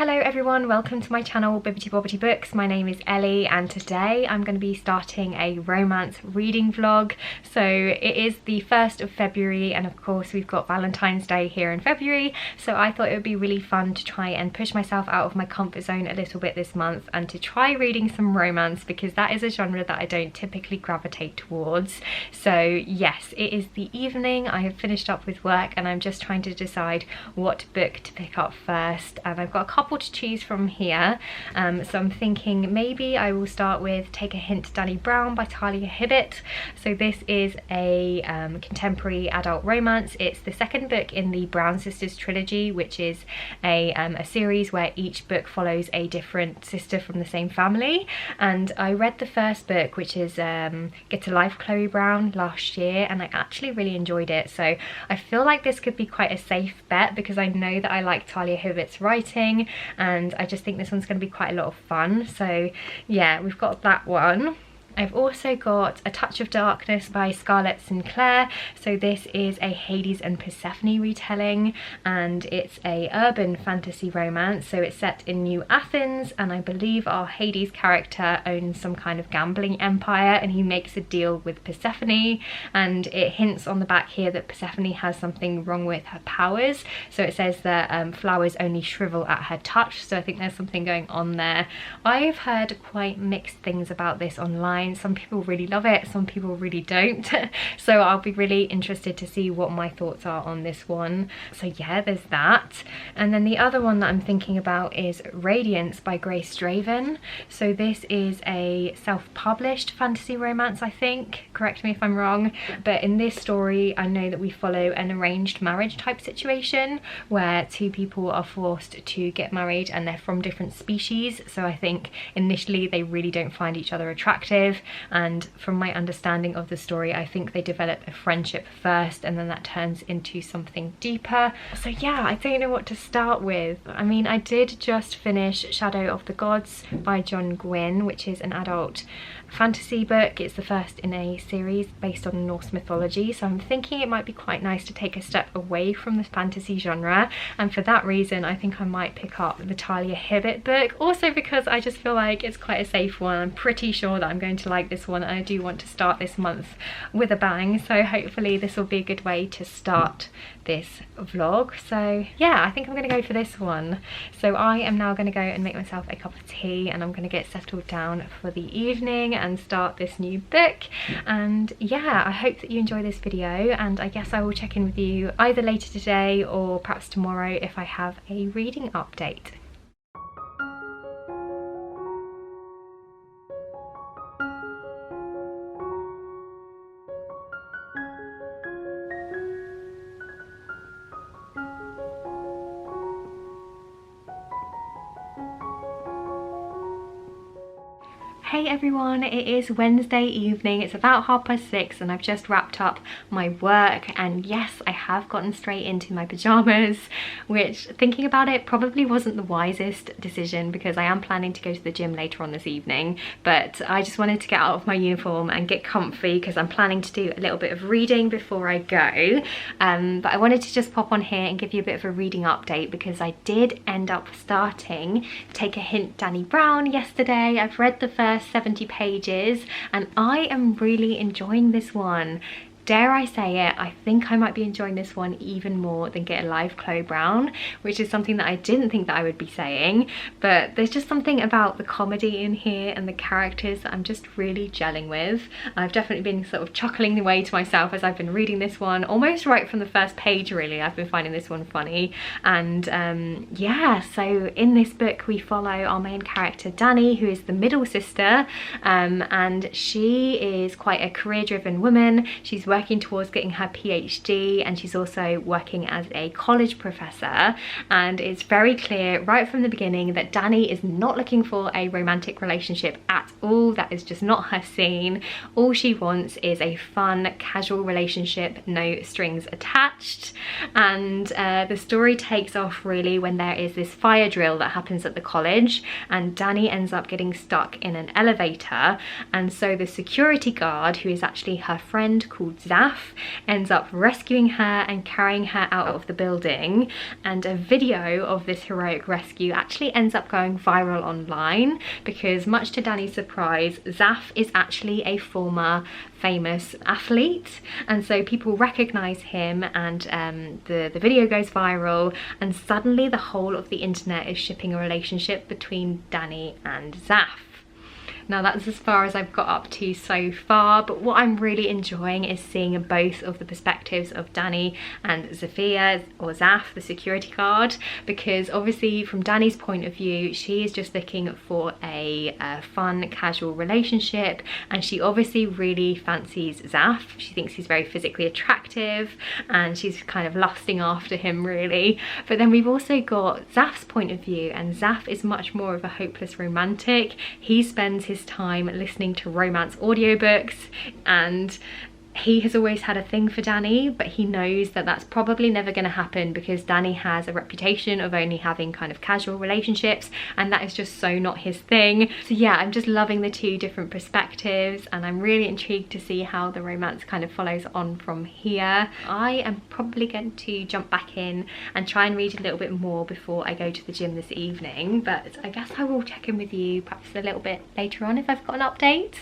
Hello everyone, welcome to my channel Bibbidi Bobbidi Books. My name is Ellie and today I'm going to be starting a romance reading vlog. So it is the 1st of February and of course we've got Valentine's Day here in February, so I thought it would be really fun to try and push myself out of my comfort zone a little bit this month and to try reading some romance, because that is a genre that I don't typically gravitate towards. So yes, it is the evening, I have finished up with work and I'm just trying to decide what book to pick up first, and I've got a couple to choose from here. So I'm thinking maybe I will start with Take a Hint, Danny Brown by Talia Hibbett. So this is a contemporary adult romance. It's the second book in the Brown Sisters trilogy, which is a series where each book follows a different sister from the same family. And I read the first book, which is Get to Life, Chloe Brown, last year, and I actually really enjoyed it. So I feel like this could be quite a safe bet because I know that I like Talia Hibbett's writing and I just think this one's going to be quite a lot of fun. So yeah, we've got that one. I've also got A Touch of Darkness by Scarlett Sinclair. So this is a Hades and Persephone retelling and it's a urban fantasy romance. So it's set in New Athens and I believe our Hades character owns some kind of gambling empire and he makes a deal with Persephone, and it hints on the back here that Persephone has something wrong with her powers. So it says that flowers only shrivel at her touch, so I think there's something going on there. I've heard quite mixed things about this online. Some people really love it, some people really don't. So I'll be really interested to see what my thoughts are on this one. So yeah, there's that. And then the other one that I'm thinking about is Radiance by Grace Draven. So this is a self-published fantasy romance, I think. Correct me if I'm wrong. But in this story, I know that we follow an arranged marriage type situation where two people are forced to get married and they're from different species. So I think initially they really don't find each other attractive, and from my understanding of the story I think they develop a friendship first and then that turns into something deeper. So yeah, I don't know what to start with. I mean, I did just finish Shadow of the Gods by John Gwynne, which is an adult fantasy book. It's the first in a series based on Norse mythology, so I'm thinking it might be quite nice to take a step away from the fantasy genre, and for that reason I think I might pick up the Talia Hibbett book, also because I just feel like it's quite a safe one. I'm pretty sure that I'm going to like this one and I do want to start this month with a bang, so hopefully this will be a good way to start this vlog. So yeah, I think I'm going to go for this one. So I am now going to go and make myself a cup of tea and I'm going to get settled down for the evening and start this new book. And yeah, I hope that you enjoy this video, and I guess I will check in with you either later today or perhaps tomorrow if I have a reading update. Hey everyone, it is Wednesday evening, it's about 6:30 and I've just wrapped up my work, and yes, I have gotten straight into my pajamas, which, thinking about it, probably wasn't the wisest decision because I am planning to go to the gym later on this evening, but I just wanted to get out of my uniform and get comfy because I'm planning to do a little bit of reading before I go. But I wanted to just pop on here and give you a bit of a reading update because I did end up starting Take a Hint, Danny Brown yesterday. I've read the first 70 pages and I am really enjoying this one. Dare I say it, I think I might be enjoying this one even more than Get a Life, Chloe Brown, which is something that I didn't think that I would be saying, but there's just something about the comedy in here and the characters that I'm just really gelling with. I've definitely been sort of chuckling away to myself as I've been reading this one, almost right from the first page really. I've been finding this one funny, and yeah, so in this book we follow our main character Danny, who is the middle sister, and she is quite a career-driven woman. She's working towards getting her PhD and she's also working as a college professor, and it's very clear right from the beginning that Danny is not looking for a romantic relationship at all. That is just not her scene. All she wants is a fun, casual relationship, no strings attached. And the story takes off really when there is this fire drill that happens at the college and Danny ends up getting stuck in an elevator, and so the security guard, who is actually her friend called Zaf ends up rescuing her and carrying her out of the building, and a video of this heroic rescue actually ends up going viral online because, much to Danny's surprise, Zaf is actually a former famous athlete, and so people recognize him, and the video goes viral, and suddenly the whole of the internet is shipping a relationship between Danny and Zaf. Now that's as far as I've got up to so far, but what I'm really enjoying is seeing both of the perspectives of Danny and Zafia, or Zaf, the security guard, because obviously from Danny's point of view, she is just looking for a fun, casual relationship, and she obviously really fancies Zaf. She thinks he's very physically attractive, and she's kind of lusting after him really. But then we've also got Zaf's point of view, and Zaf is much more of a hopeless romantic. He spends his time listening to romance audiobooks, and he has always had a thing for Danny, but he knows that that's probably never going to happen because Danny has a reputation of only having kind of casual relationships, and that is just so not his thing. So yeah, I'm just loving the two different perspectives, and I'm really intrigued to see how the romance kind of follows on from here. I am probably going to jump back in and try and read a little bit more before I go to the gym this evening, but I guess I will check in with you perhaps a little bit later on if I've got an update.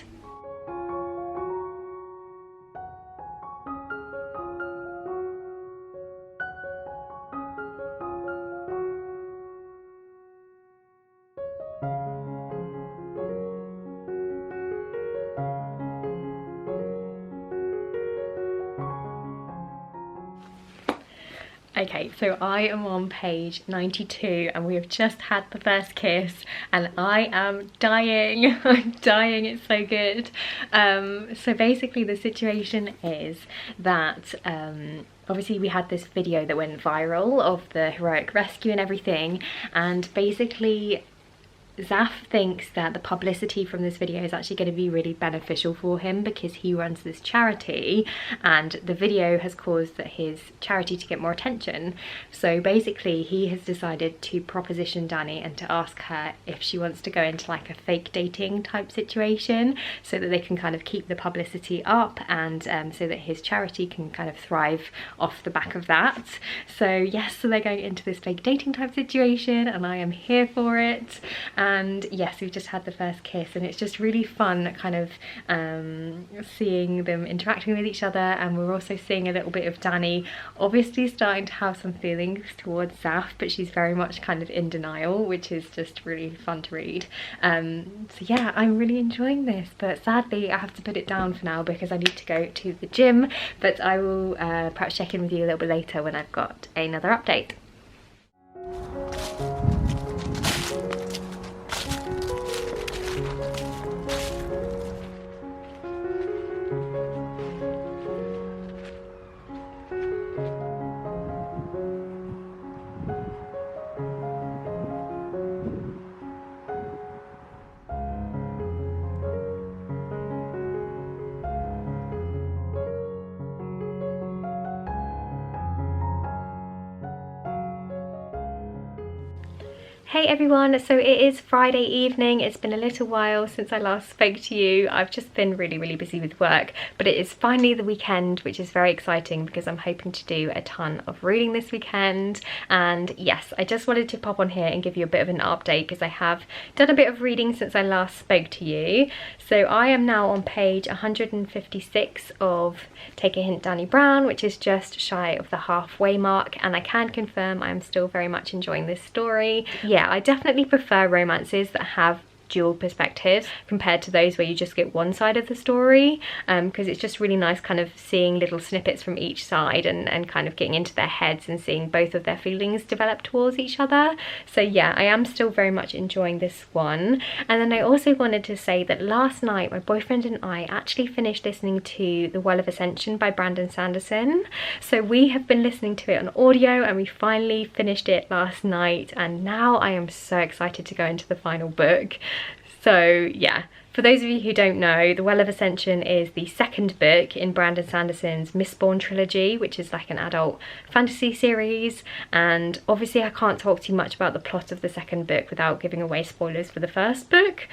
Okay, so I am on page 92 and we have just had the first kiss, and I am dying. I'm dying, it's so good. So basically the situation is that obviously we had this video that went viral of the heroic rescue and everything, and basically Zaf thinks that the publicity from this video is actually going to be really beneficial for him because he runs this charity, and the video has caused his charity to get more attention. So basically he has decided to proposition Danny and to ask her if she wants to go into like a fake dating type situation so that they can kind of keep the publicity up, and so that his charity can kind of thrive off the back of that. So yes, so they're going into this fake dating type situation, and I am here for it. And yes, we've just had the first kiss, and it's just really fun kind of seeing them interacting with each other, and we're also seeing a little bit of Danny obviously starting to have some feelings towards Zaf, but she's very much kind of in denial, which is just really fun to read. So yeah, I'm really enjoying this, but sadly I have to put it down for now because I need to go to the gym, but I will perhaps check in with you a little bit later when I've got another update. Hey everyone, so it is Friday evening. It's been a little while since I last spoke to you. I've just been really busy with work, but it is finally the weekend, which is very exciting because I'm hoping to do a ton of reading this weekend. And yes, I just wanted to pop on here and give you a bit of an update because I have done a bit of reading since I last spoke to you. So I am now on page 156 of Take a Hint, Danny Brown, which is just shy of the halfway mark, and I can confirm I'm still very much enjoying this story. Yeah, I definitely prefer romances that have dual perspectives compared to those where you just get one side of the story, because it's just really nice kind of seeing little snippets from each side and kind of getting into their heads and seeing both of their feelings develop towards each other. So yeah, I am still very much enjoying this one. And then I also wanted to say that last night my boyfriend and I actually finished listening to The Well of Ascension by Brandon Sanderson. So we have been listening to it on audio and we finally finished it last night, and now I am so excited to go into the final book. So yeah, for those of you who don't know, The Well of Ascension is the second book in Brandon Sanderson's Mistborn trilogy, which is like an adult fantasy series. And obviously I can't talk too much about the plot of the second book without giving away spoilers for the first book.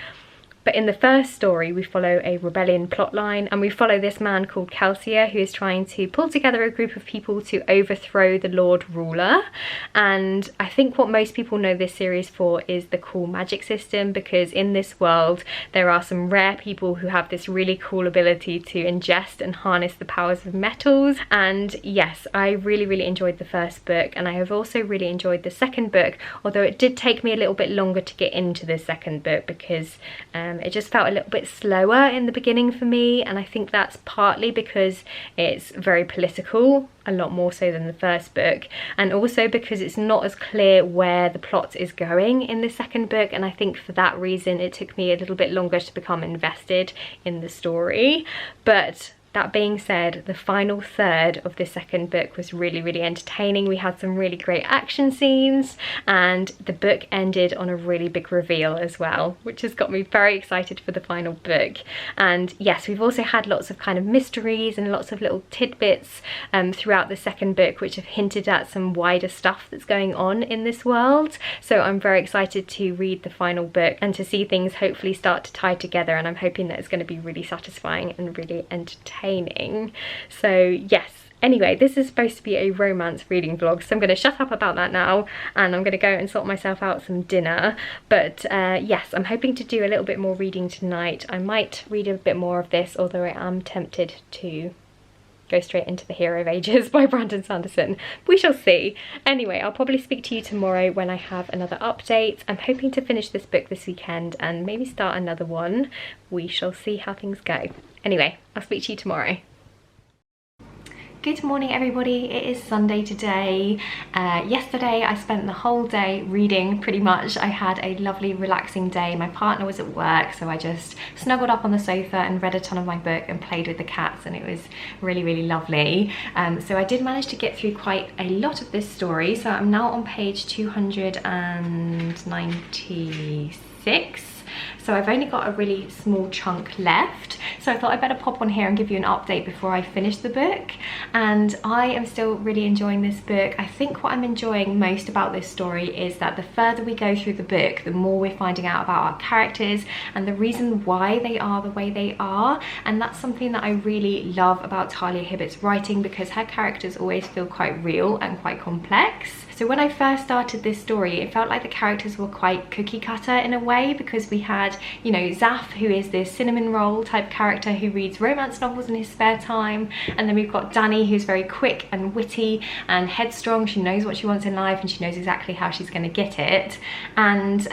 But in the first story, we follow a rebellion plotline, and we follow this man called Kelsier, who is trying to pull together a group of people to overthrow the Lord Ruler. And I think what most people know this series for is the cool magic system, because in this world there are some rare people who have this really cool ability to ingest and harness the powers of metals. And yes, I really enjoyed the first book, and I have also really enjoyed the second book, although it did take me a little bit longer to get into the second book because it just felt a little bit slower in the beginning for me, and I think that's partly because it's very political, a lot more so than the first book, and also because it's not as clear where the plot is going in the second book, and I think for that reason it took me a little bit longer to become invested in the story. But that being said, the final third of the second book was really entertaining. We had some really great action scenes, and the book ended on a really big reveal as well, which has got me very excited for the final book. And yes, we've also had lots of kind of mysteries and lots of little tidbits throughout the second book, which have hinted at some wider stuff that's going on in this world. So I'm very excited to read the final book and to see things hopefully start to tie together, and I'm hoping that it's going to be really satisfying and really entertaining. So yes, anyway, this is supposed to be a romance reading vlog, so I'm going to shut up about that now, and I'm going to go and sort myself out some dinner. But yes, I'm hoping to do a little bit more reading tonight. I might read a bit more of this, although I am tempted to go straight into The Hero of Ages by Brandon Sanderson. We shall see. Anyway, I'll probably speak to you tomorrow when I have another update. I'm hoping to finish this book this weekend and maybe start another one. We shall see how things go. Anyway, I'll speak to you tomorrow. Good morning everybody, it is Sunday today. Yesterday I spent the whole day reading pretty much. I had a lovely relaxing day. My partner was at work, so I just snuggled up on the sofa and read a ton of my book and played with the cats, and it was really lovely. So I did manage to get through quite a lot of this story. So I'm now on page 296. So I've only got a really small chunk left, so I thought I'd better pop on here and give you an update before I finish the book. And I am still really enjoying this book. I think what I'm enjoying most about this story is that the further we go through the book, the more we're finding out about our characters and the reason why they are the way they are. And that's something that I really love about Talia Hibbert's writing, because her characters always feel quite real and quite complex. So when I first started this story, it felt like the characters were quite cookie cutter in a way, because we had, you know, Zaf, who is this cinnamon roll type character who reads romance novels in his spare time, and then we've got Dani, who's very quick and witty and headstrong. She knows what she wants in life and she knows exactly how she's going to get it. And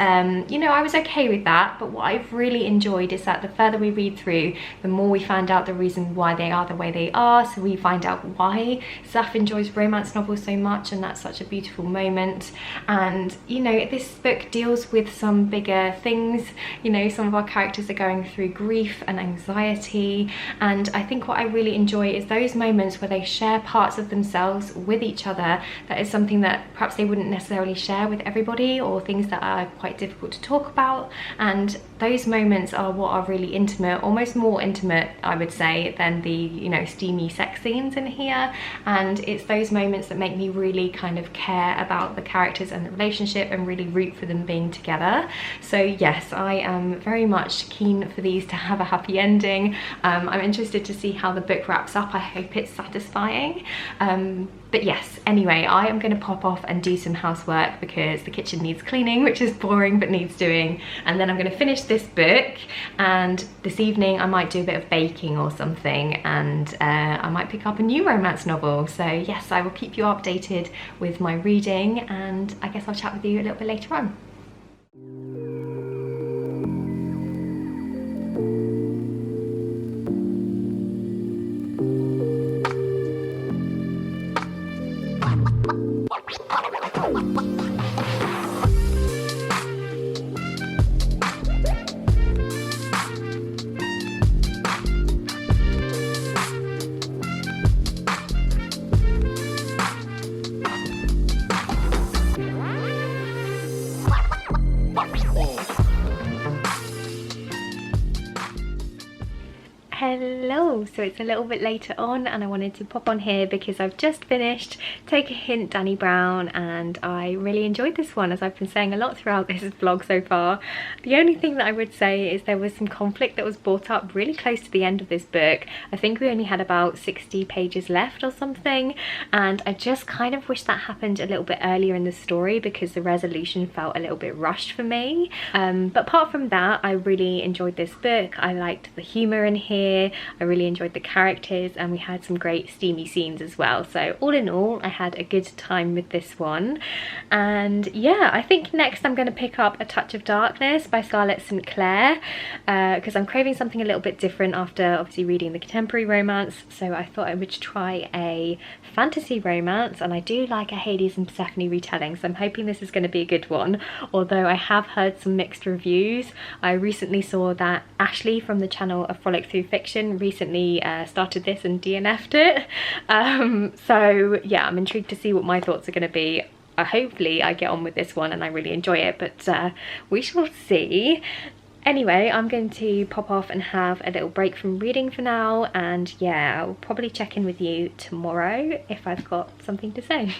you know, I was okay with that, but what I've really enjoyed is that the further we read through, the more we find out the reason why they are the way they are. So we find out why Zaf enjoys romance novels so much, and that's such a beautiful moment. And you know, this book deals with some bigger things. You know, some of our characters are going through grief and anxiety, and I think what I really enjoy is those moments where they share parts of themselves with each other that is something that perhaps they wouldn't necessarily share with everybody, or things that are quite difficult to talk about. And those moments are what are really intimate, almost more intimate I would say than the, you know, steamy sex scenes in here. And it's those moments that make me really kind of care about the characters and the relationship and really root for them being together. So yes, I am very much keen for these to have a happy ending. I'm interested to see how the book wraps up. I hope it's satisfying. But yes, anyway, I am going to pop off and do some housework because the kitchen needs cleaning, which is boring but needs doing. And then I'm going to finish this book, and this evening I might do a bit of baking or something, and I might pick up a new romance novel. So yes, I will keep you updated with my reading, and I guess I'll chat with you a little bit later on. Hello, so it's a little bit later on and I wanted to pop on here because I've just finished Take a Hint Danny Brown and I really enjoyed this one, as I've been saying a lot throughout this vlog so far. The only thing that I would say is there was some conflict that was brought up really close to the end of this book. I think we only had about 60 pages left or something, and I just kind of wish that happened a little bit earlier in the story because the resolution felt a little bit rushed for me. But apart from that, I really enjoyed this book. I liked the humour in here, I really enjoyed the characters, and we had some great steamy scenes as well. So all in all, I had a good time with this one. And yeah, I think next I'm going to pick up A Touch of Darkness by Scarlett St. Clair because I'm craving something a little bit different after obviously reading the contemporary romance. So I thought I would try a fantasy romance, and I do like a Hades and Persephone retelling, so I'm hoping this is going to be a good one, although I have heard some mixed reviews. I recently saw that Ashley from the channel of Frolic Through Fiction recently started this and DNF'd it. So yeah, I'm intrigued to see what my thoughts are going to be. Hopefully I get on with this one and I really enjoy it, but we shall see. Anyway, I'm going to pop off and have a little break from reading for now, and yeah, I'll probably check in with you tomorrow if I've got something to say.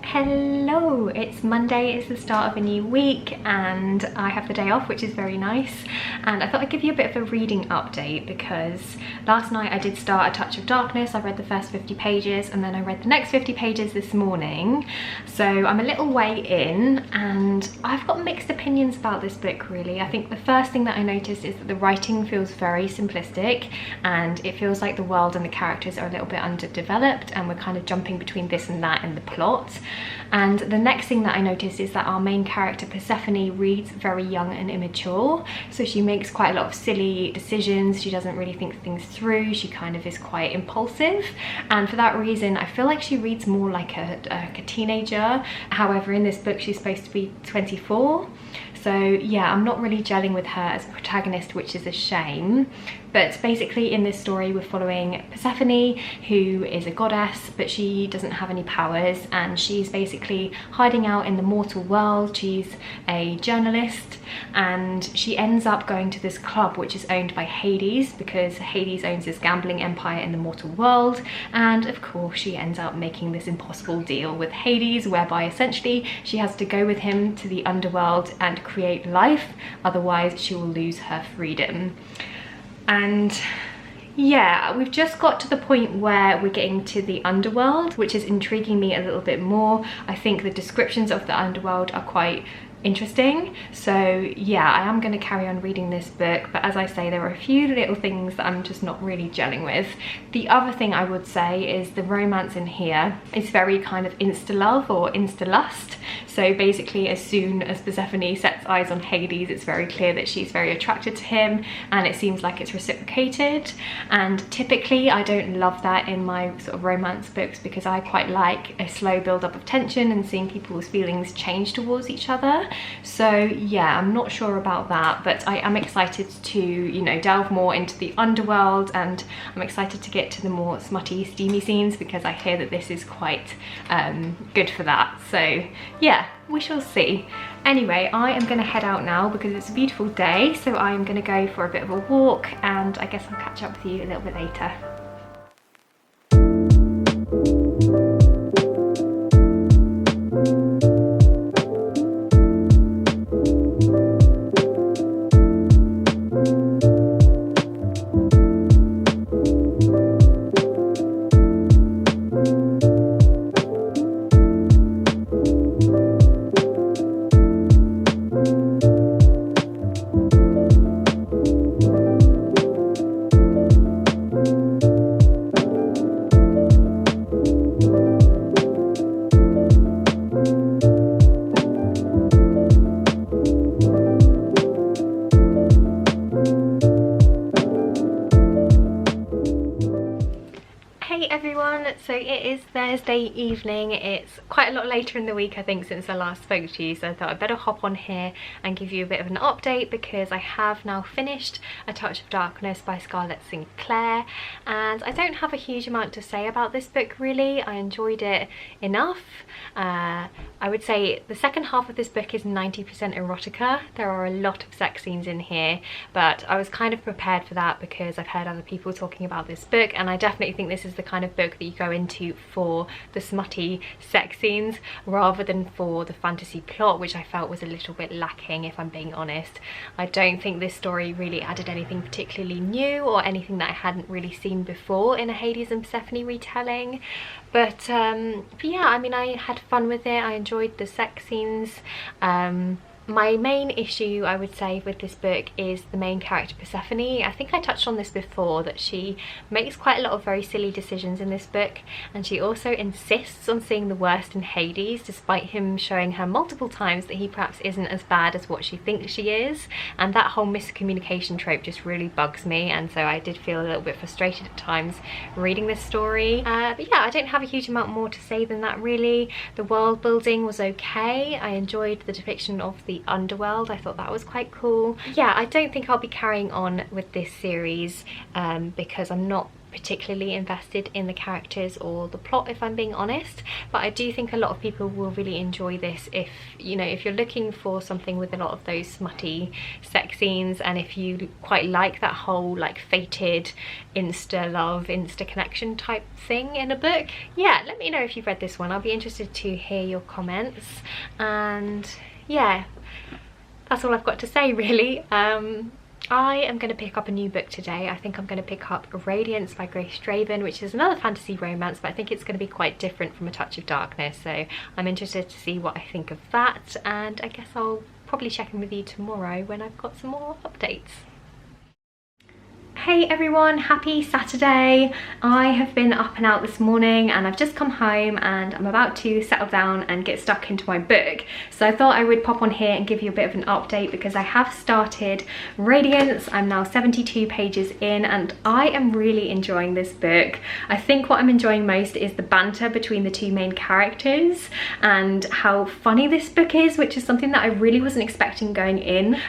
Hello, it's Monday, it's the start of a new week and I have the day off, which is very nice, and I thought I'd give you a bit of a reading update because last night I did start A Touch of Darkness. I read the first 50 pages and then I read the next 50 pages this morning, so I'm a little way in and I've got mixed opinions about this book really. I think the first thing that I noticed is that the writing feels very simplistic and it feels like the world and the characters are a little bit underdeveloped and we're kind of jumping between this and that in the plot. And the next thing that I noticed is that our main character Persephone reads very young and immature, so she makes quite a lot of silly decisions, she doesn't really think things through, she kind of is quite impulsive, and for that reason I feel like she reads more like a teenager. However, in this book she's supposed to be 24, so yeah, I'm not really gelling with her as a protagonist, which is a shame. But basically in this story we're following Persephone, who is a goddess, but she doesn't have any powers and she's basically hiding out in the mortal world. She's a journalist and she ends up going to this club which is owned by Hades, because Hades owns this gambling empire in the mortal world, and of course she ends up making this impossible deal with Hades whereby essentially she has to go with him to the underworld and create life, otherwise she will lose her freedom. And yeah, we've just got to the point where we're getting to the underworld, which is intriguing me a little bit more. I think the descriptions of the underworld are quite interesting, so yeah, I am going to carry on reading this book, but as I say, there are a few little things that I'm just not really gelling with. The other thing I would say is the romance in here is very kind of insta-love or insta-lust. So basically as soon as Persephone sets eyes on Hades, it's very clear that she's very attracted to him and it seems like it's reciprocated, and typically I don't love that in my sort of romance books because I quite like a slow build-up of tension and seeing people's feelings change towards each other. So yeah, I'm not sure about that, but I am excited to, you know, delve more into the underworld, and I'm excited to get to the more smutty, steamy scenes because I hear that this is quite good for that. So yeah, we shall see. Anyway, I am going to head out now because it's a beautiful day, so I am going to go for a bit of a walk and I guess I'll catch up with you a little bit later. Hey everyone, so it is Thursday evening. It's quite a lot later in the week I think since I last spoke to you, so I thought I'd better hop on here and give you a bit of an update because I have now finished A Touch of Darkness by Scarlett Sinclair, and I don't have a huge amount to say about this book really. I enjoyed it enough. I would say the second half of this book is 90% erotica. There are a lot of sex scenes in here, but I was kind of prepared for that because I've heard other people talking about this book, and I definitely think this is the kind of book that you go into for the smutty sex scenes rather than for the fantasy plot, which I felt was a little bit lacking, if I'm being honest. I don't think this story really added anything particularly new or anything that I hadn't really seen before in a Hades and Persephone retelling. But yeah, I mean, I had fun with it. I enjoyed the sex scenes. My main issue, I would say, with this book is the main character Persephone. I think I touched on this before, that she makes quite a lot of very silly decisions in this book, and she also insists on seeing the worst in Hades, despite him showing her multiple times that he perhaps isn't as bad as what she thinks she is. And that whole miscommunication trope just really bugs me, and so I did feel a little bit frustrated at times reading this story. But yeah, I don't have a huge amount more to say than that really. The world building was okay. I enjoyed the depiction of the underworld. I thought that was quite cool. Yeah, I don't think I'll be carrying on with this series because I'm not particularly invested in the characters or the plot, if I'm being honest, but I do think a lot of people will really enjoy this if, you know, if you're looking for something with a lot of those smutty sex scenes, and if you quite like that whole like fated insta love, insta connection type thing in a book. Yeah, let me know if you've read this one. I'll be interested to hear your comments. And yeah, that's all I've got to say really. I am going to pick up a new book today. I think I'm going to pick up Radiance by Grace Draven, which is another fantasy romance, but I think it's going to be quite different from A Touch of Darkness, so I'm interested to see what I think of that, and I guess I'll probably check in with you tomorrow when I've got some more updates. Hey everyone, happy Saturday. I have been up and out this morning and I've just come home and I'm about to settle down and get stuck into my book. So I thought I would pop on here and give you a bit of an update because I have started Radiance. I'm now 72 pages in and I am really enjoying this book. I think what I'm enjoying most is the banter between the two main characters and how funny this book is, which is something that I really wasn't expecting going in.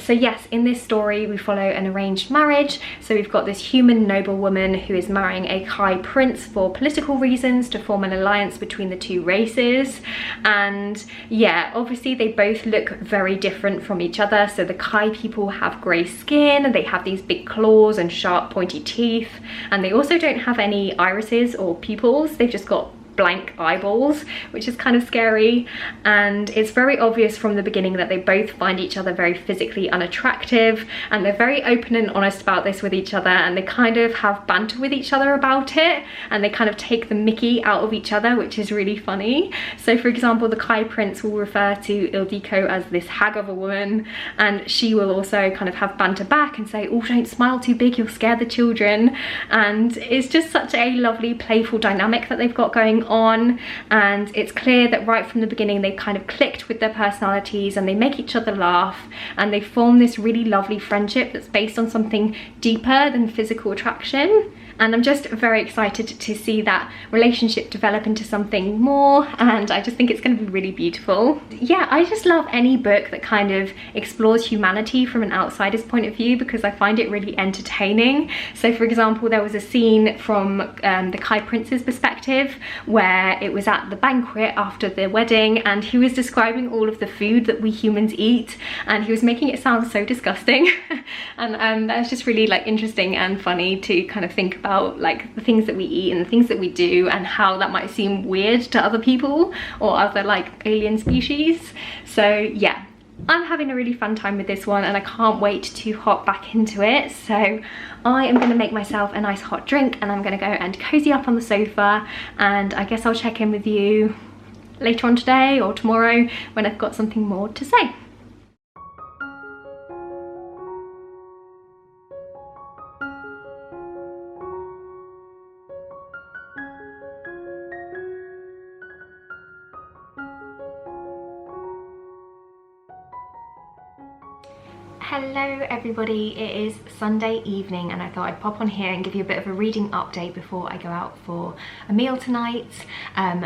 So yes, in this story we follow an arranged marriage. So we've got this human noblewoman who is marrying a Kai prince for political reasons to form an alliance between the two races. And yeah, obviously they both look very different from each other. So the Kai people have grey skin and they have these big claws and sharp pointy teeth. And they also don't have any irises or pupils. They've just got blank eyeballs, which is kind of scary. And it's very obvious from the beginning that they both find each other very physically unattractive, and they're very open and honest about this with each other, and they kind of have banter with each other about it, and they kind of take the mickey out of each other, which is really funny. So for example, the Kai prince will refer to Ildiko as this hag of a woman, and she will also kind of have banter back and say, oh, don't smile too big, you'll scare the children. And it's just such a lovely playful dynamic that they've got going on, and it's clear that right from the beginning they kind of clicked with their personalities and they make each other laugh and they form this really lovely friendship that's based on something deeper than physical attraction. And I'm just very excited to see that relationship develop into something more, and I just think it's going to be really beautiful. Yeah, I just love any book that kind of explores humanity from an outsider's point of view because I find it really entertaining. So for example, there was a scene from the Kai Prince's perspective where it was at the banquet after the wedding and he was describing all of the food that we humans eat, and he was making it sound so disgusting. And that's just really like interesting and funny to kind of think about, like the things that we eat and the things that we do and how that might seem weird to other people or other like alien species. So yeah, I'm having a really fun time with this one and I can't wait to hop back into it. So I am going to make myself a nice hot drink and I'm going to go and cozy up on the sofa, and I guess I'll check in with you later on today or tomorrow when I've got something more to say. Hello everybody, it is Sunday evening and I thought I'd pop on here and give you a bit of a reading update before I go out for a meal tonight.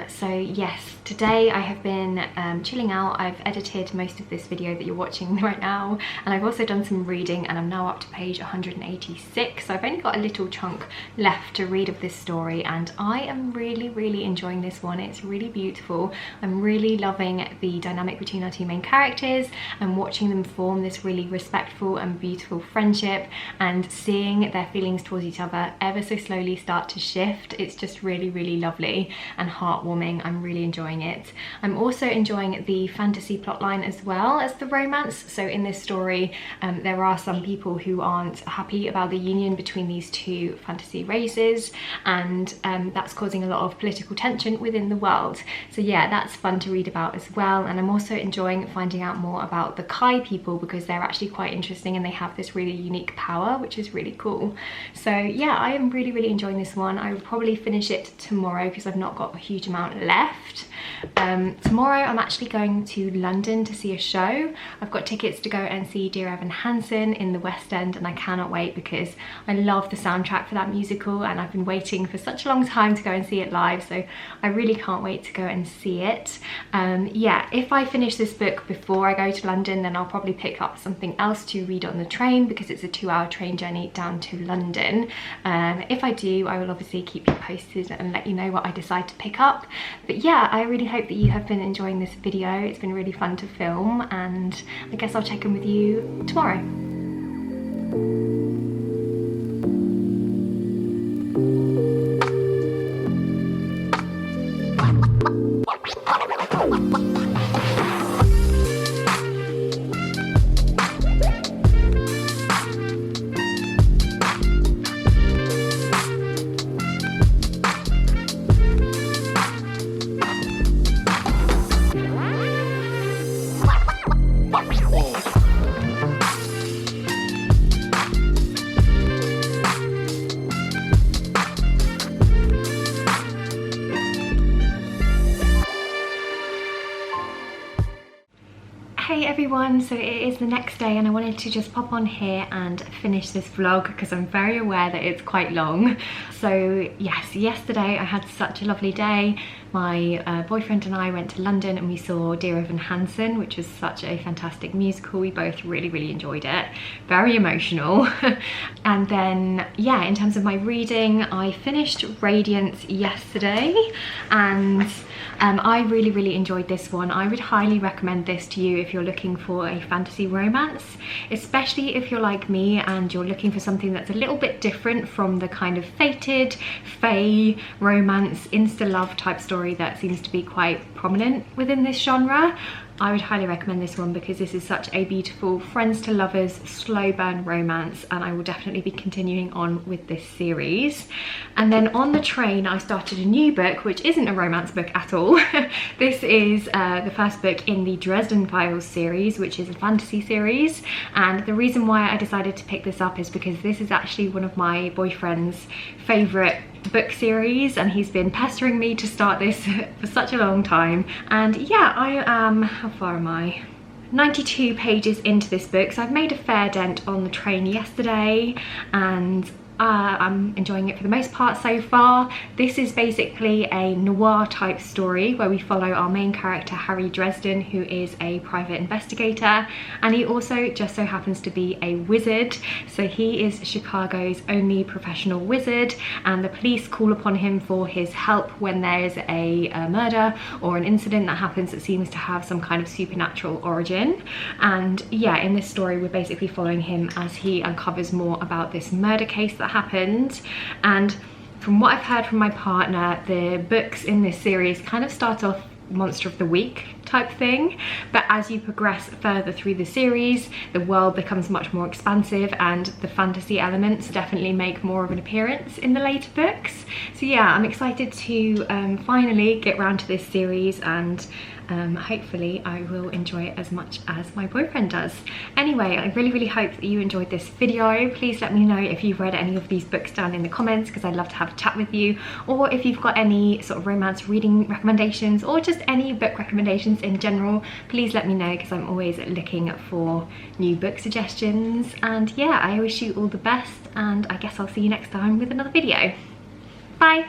So yes, today I have been chilling out. I've edited most of this video that you're watching right now, and I've also done some reading, and I'm now up to page 186. So I've only got a little chunk left to read of this story, and I am really enjoying this one. It's really beautiful. I'm really loving the dynamic between our two main characters and watching them form this really respectful and beautiful friendship, and seeing their feelings towards each other ever so slowly start to shift. It's just really lovely and heartwarming. I'm really enjoying it. I'm also enjoying the fantasy plotline as well as the romance. So in this story there are some people who aren't happy about the union between these two fantasy races, and that's causing a lot of political tension within the world. So yeah, that's fun to read about as well. And I'm also enjoying finding out more about the Kai people, because they're actually quite interesting and they have this really unique power, which is really cool. So yeah, I am really enjoying this one. I will probably finish it tomorrow because I've not got a huge amount left. Tomorrow I'm actually going to London to see a show. I've got tickets to go and see Dear Evan Hansen in the West End, and I cannot wait because I love the soundtrack for that musical and I've been waiting for such a long time to go and see it live, so I really can't wait to go and see it. Yeah, if I finish this book before I go to London, then I'll probably pick up something else to read on the train, because it's a 2-hour train journey down to London. If I do, I will obviously keep you posted and let you know what I decide to pick up. But yeah, I really hope that you have been enjoying this video. It's been really fun to film, and I guess I'll check in with you tomorrow. Hey everyone, so it is the next day and I wanted to just pop on here and finish this vlog because I'm very aware that it's quite long. So yes, yesterday I had such a lovely day. My boyfriend and I went to London and we saw Dear Evan Hansen, which was such a fantastic musical. We both really enjoyed it. Very emotional. And then yeah, in terms of my reading, I finished Radiance yesterday, and I really enjoyed this one. I would highly recommend this to you if you're looking for a fantasy romance, especially if you're like me and you're looking for something that's a little bit different from the kind of fated, fae, romance, insta-love type story that seems to be quite prominent within this genre. I would highly recommend this one because this is such a beautiful friends to lovers slow burn romance, and I will definitely be continuing on with this series. And then on the train I started a new book, which isn't a romance book at all. This is the first book in the Dresden Files series, which is a fantasy series, and the reason why I decided to pick this up is because this is actually one of my boyfriend's favourite book series, and he's been pestering me to start this for such a long time. And yeah, I am, how far am I? 92 pages into this book, so I've made a fair dent on the train yesterday, and I'm enjoying it for the most part so far. This is basically a noir type story where we follow our main character Harry Dresden, who is a private investigator, and he also just so happens to be a wizard. So he is Chicago's only professional wizard, and the police call upon him for his help when there's a murder or an incident that happens that seems to have some kind of supernatural origin. And yeah, in this story we're basically following him as he uncovers more about this murder case that happened. And from what I've heard from my partner, the books in this series kind of start off monster of the week type thing, but as you progress further through the series, the world becomes much more expansive and the fantasy elements definitely make more of an appearance in the later books. So yeah, I'm excited to finally get round to this series, and hopefully I will enjoy it as much as my boyfriend does. Anyway, I really hope that you enjoyed this video. Please let me know if you've read any of these books down in the comments, because I'd love to have a chat with you, or if you've got any sort of romance reading recommendations or just any book recommendations suggestions in general, please let me know, because I'm always looking for new book suggestions. And yeah, I wish you all the best, and I guess I'll see you next time with another video. Bye!